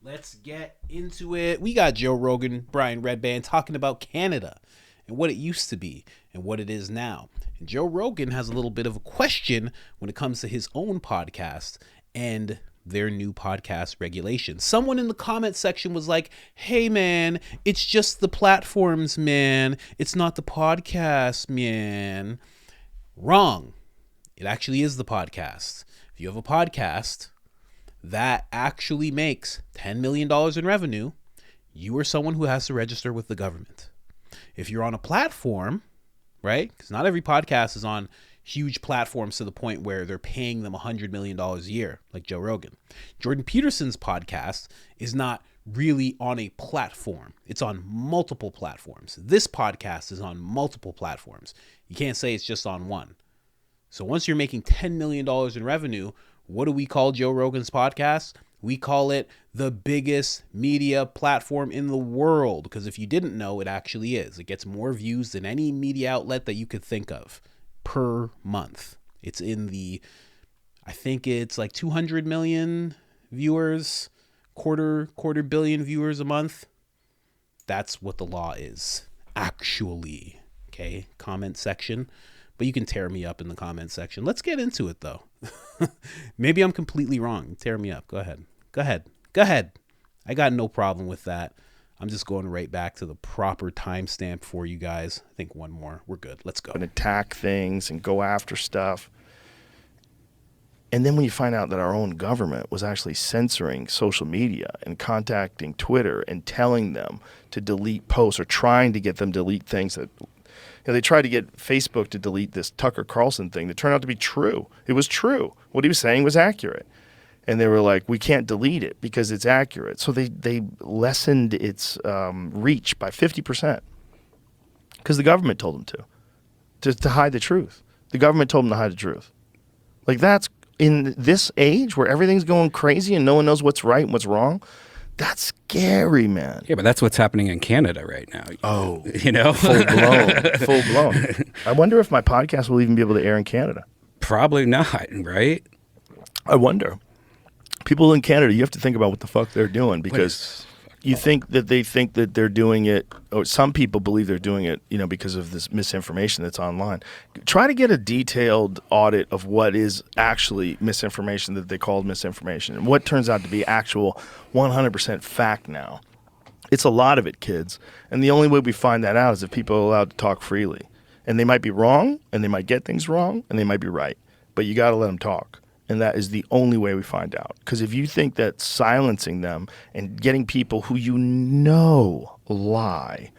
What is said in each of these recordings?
Let's get into it. We got Joe Rogan, Brian Redband talking about Canada and what it used to be and what it is now. And Joe Rogan has a little bit of a question when it comes to his own podcast and their new podcast regulations. Someone in the comment section was like, hey man, it's just the platforms, man. It's not the podcast, man. Wrong. It actually is the podcast. If you have a podcast that actually makes $10 million in revenue, you are someone who has to register with the government. If you're on a platform, right? Because not every podcast is on huge platforms to the point where they're paying them $100 million a year, like Joe Rogan. Jordan Peterson's podcast is not really on a platform. It's on multiple platforms. This podcast is on multiple platforms. You can't say it's just on one. So once you're making $10 million in revenue, what do we call Joe Rogan's podcast? We call it the biggest media platform in the world, because if you didn't know, it actually is. It gets more views than any media outlet that you could think of per month. It's in the, I think it's like 200 million viewers, quarter billion viewers a month. That's what the law is, actually. Okay, comment section. But you can tear me up in the comment section. Let's get into it, though. Maybe I'm completely wrong. Tear me up. Go ahead. I got no problem with that. I'm just going right back to the proper timestamp for you guys. I think one more. We're good. Let's go. And attack things and go after stuff. And then when you find out that our own government was actually censoring social media and contacting Twitter and telling them to delete posts or trying to get them to delete things that... they tried to get Facebook to delete this Tucker Carlson thing that turned out to be true. It was true. What he was saying was accurate. And they were like, we can't delete it because it's accurate. So they lessened its reach by 50% because the government told them to hide the truth. The government told them to hide the truth. Like, that's in this age where everything's going crazy and no one knows what's right and what's wrong. That's scary, man. Yeah, but that's what's happening in Canada right now. Oh, you know, full blown. I wonder if my podcast will even be able to air in Canada. Probably not, right? I wonder. People in Canada, you have to think about what the fuck they're doing, because you think that they think that they're doing it, or some people believe they're doing it, because of this misinformation that's online. Try to get a detailed audit of what is actually misinformation that they called misinformation and what turns out to be actual 100% fact now. It's a lot of it, kids. And the only way we find that out is if people are allowed to talk freely. And they might be wrong, and they might get things wrong, and they might be right. But you got to let them talk. And that is the only way we find out. Because if you think that silencing them and getting people who lie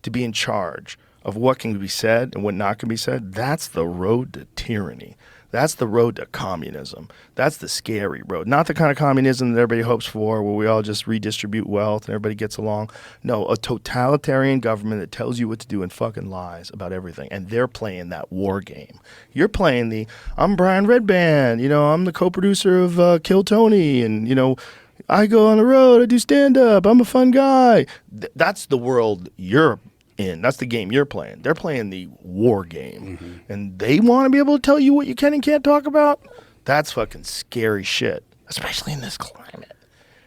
to be in charge of what can be said and what not can be said, that's the road to tyranny. That's the road to communism. That's the scary road. Not the kind of communism that everybody hopes for, where we all just redistribute wealth and everybody gets along. No, a totalitarian government that tells you what to do and fucking lies about everything. And they're playing that war game. You're playing I'm Brian Redband. I'm the co-producer of Kill Tony. And, I go on the road. I do stand-up. I'm a fun guy. That's the world you're in. That's the game you're playing. They're playing the war game. Mm-hmm. And they want to be able to tell you what you can and can't talk about. That's fucking scary shit, especially in this climate.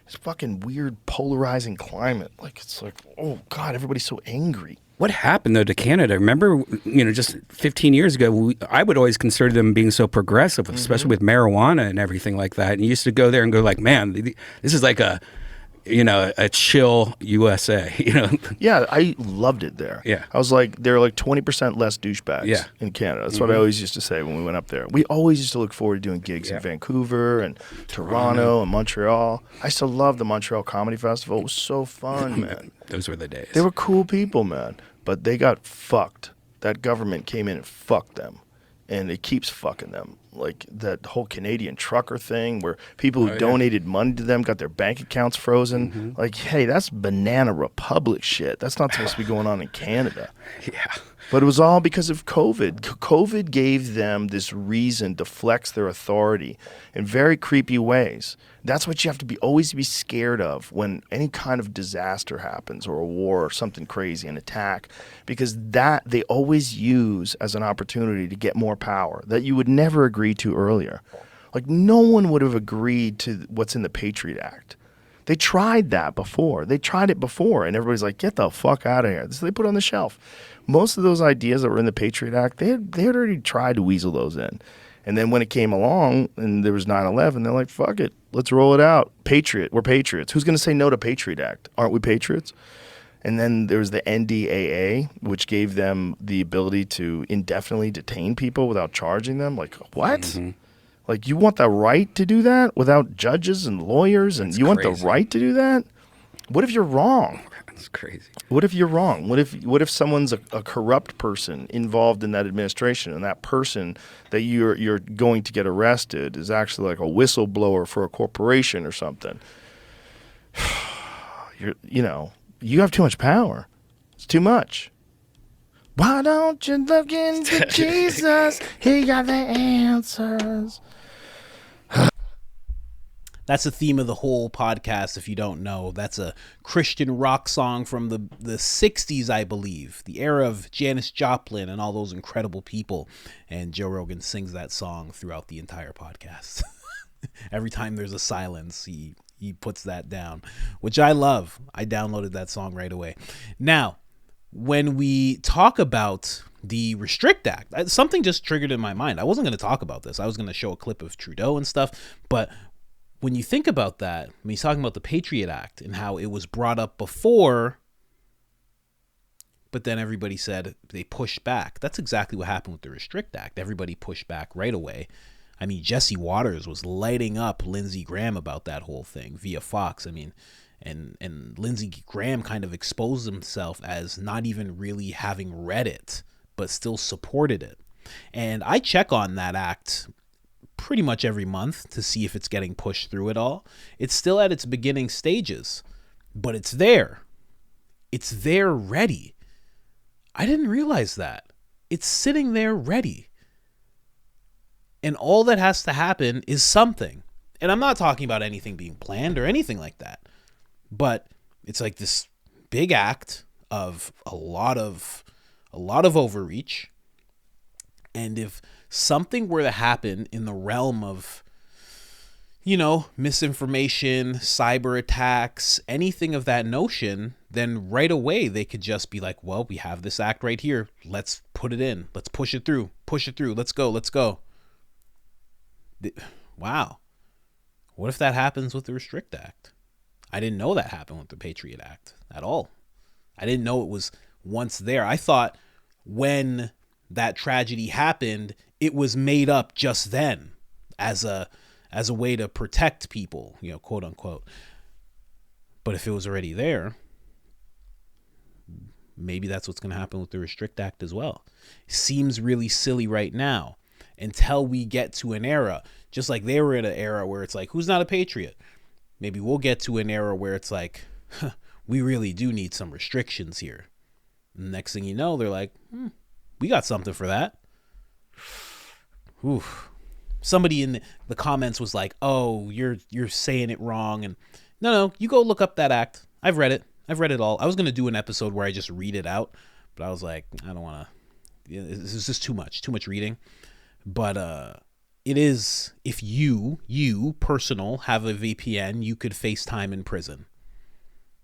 This fucking weird polarizing climate. It's like, oh God, everybody's so angry. What happened, though, to Canada? Remember, just 15 years ago, I would always consider them being so progressive, especially with marijuana and everything like that. And you used to go there and go like, man, this is like a chill USA, Yeah, I loved it there. Yeah. I was like, there are like 20% less douchebags in Canada. That's what I always used to say when we went up there. We always used to look forward to doing gigs in Vancouver and Toronto and Montreal. I used to love the Montreal Comedy Festival. It was so fun, man. Those were the days. They were cool people, man. But they got fucked. That government came in and fucked them. And it keeps fucking them. Like that whole Canadian trucker thing where people who donated money to them got their bank accounts frozen. Mm-hmm. Like, hey, that's Banana Republic shit. That's not supposed to be going on in Canada. Yeah. But it was all because of COVID. COVID gave them this reason to flex their authority in very creepy ways. That's what you have to always be scared of when any kind of disaster happens, or a war or something crazy, an attack, because that they always use as an opportunity to get more power that you would never agree to earlier. Like, no one would have agreed to what's in the Patriot Act. They tried that before. They tried it before, and everybody's like, get the fuck out of here. So they put it on the shelf. Most of those ideas that were in the Patriot Act, they had already tried to weasel those in. And then when it came along and there was 9/11, they're like, fuck it. Let's roll it out. We're patriots. Who's going to say no to Patriot Act? Aren't we patriots? And then there was the NDAA, which gave them the ability to indefinitely detain people without charging them. Like, what? Mm-hmm. Like, you want the right to do that without judges and lawyers? And you want the right to do that? What if you're wrong? That's crazy. What if you're wrong? What if someone's a corrupt person involved in that administration, and that person that you're going to get arrested is actually like a whistleblower for a corporation or something? You have too much power. It's too much. Why don't you look into Jesus? He got the answers. That's the theme of the whole podcast, if you don't know. That's a Christian rock song from the 60s, I believe. The era of Janis Joplin and all those incredible people. And Joe Rogan sings that song throughout the entire podcast. Every time there's a silence, he puts that down, which I love. I downloaded that song right away. Now, when we talk about the Restrict Act, something just triggered in my mind. I wasn't going to talk about this. I was going to show a clip of Trudeau and stuff, but when you think about that, when he's talking about the Patriot Act and how it was brought up before, but then everybody said they pushed back. That's exactly what happened with the Restrict Act. Everybody pushed back right away. I mean, Jesse Waters was lighting up Lindsey Graham about that whole thing via Fox. I mean, and Lindsey Graham kind of exposed himself as not even really having read it, but still supported it. And I check on that act pretty much every month to see if it's getting pushed through at all. It's still at its beginning stages, but it's there. It's there ready. I didn't realize that. It's sitting there ready. And all that has to happen is something. And I'm not talking about anything being planned or anything like that, but it's like this big act of a lot of overreach. And if something were to happen in the realm of, misinformation, cyber attacks, anything of that notion, then right away they could just be like, well, we have this act right here. Let's put it in. Let's push it through. Let's go. Wow. What if that happens with the Restrict Act? I didn't know that happened with the Patriot Act at all. I didn't know it was once there. I thought when that tragedy happened, it was made up just then as a way to protect people, quote unquote. But if it was already there, maybe that's what's going to happen with the Restrict Act as well. Seems really silly right now until we get to an era, just like they were in an era where it's like, who's not a patriot? Maybe we'll get to an era where it's like, we really do need some restrictions here. And the next thing you know, they're like, we got something for that. Oof. Somebody in the comments was like, oh, you're saying it wrong. And no, you go look up that act. I've read it all. I was going to do an episode where I just read it out, but I was like, I don't want to, this is just too much reading. But it is, if you personal have a VPN, you could face time in prison.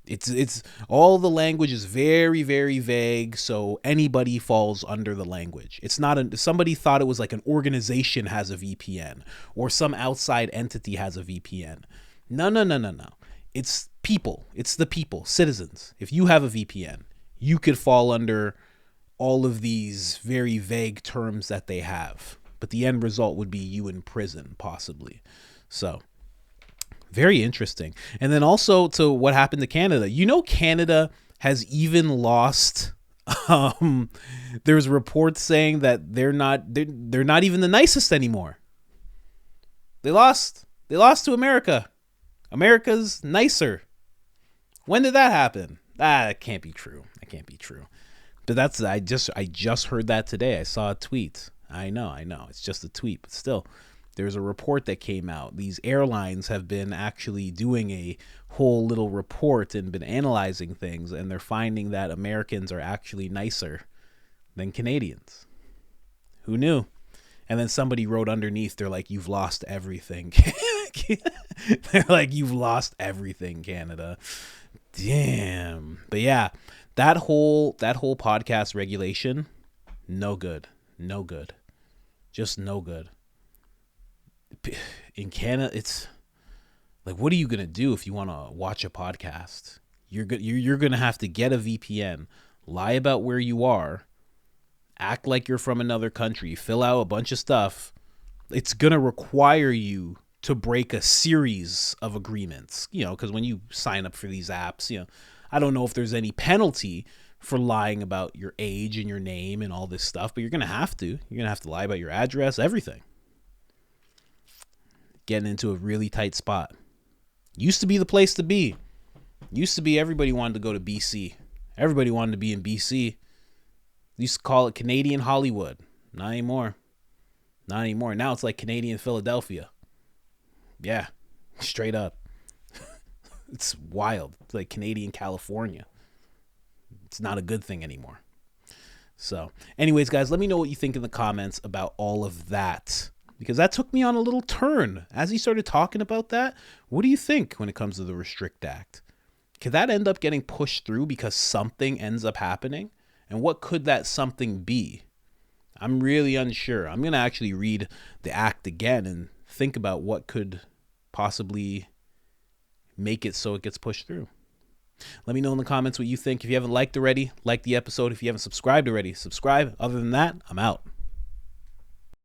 It's all the language is very, very vague, so anybody falls under the language. It's not somebody thought it was like an organization has a VPN or some outside entity has a VPN. No. It's people. It's the people, citizens. If you have a VPN, you could fall under all of these very vague terms that they have. But the end result would be you in prison, possibly. So, very interesting. And then also to what happened to Canada. Canada has even lost. There's reports saying that they're not even the nicest anymore. They lost to America. America's nicer. When did that happen? That can't be true. But I just heard that today. I saw a tweet. I know. It's just a tweet, but still. There's a report that came out. These airlines have been actually doing a whole little report and been analyzing things, and they're finding that Americans are actually nicer than Canadians. Who knew? And then somebody wrote underneath, they're like, you've lost everything. They're like, you've lost everything, Canada. Damn. But yeah, that whole podcast regulation, no good. No good. Just no good. In Canada, it's like, what are you gonna do if you want to watch a podcast? You're gonna have to get a VPN, lie about where you are, act like you're from another country, fill out a bunch of stuff. It's gonna require you to break a series of agreements, because when you sign up for these apps, I don't know if there's any penalty for lying about your age and your name and all this stuff, but you're gonna have to lie about your address, everything. Getting into a really tight spot. Used to be the place to be. Used to be everybody wanted to go to BC. Everybody wanted to be in BC. They used to call it Canadian Hollywood. Not anymore. Not anymore. Now it's like Canadian Philadelphia. Yeah, straight up. It's wild. It's like Canadian California. It's not a good thing anymore. So, anyways, guys, let me know what you think in the comments about all of that, because that took me on a little turn. As he started talking about that, what do you think when it comes to the Restrict Act? Could that end up getting pushed through because something ends up happening? And what could that something be? I'm really unsure. I'm going to actually read the act again and think about what could possibly make it so it gets pushed through. Let me know in the comments what you think. If you haven't liked already, like the episode. If you haven't subscribed already, subscribe. Other than that, I'm out.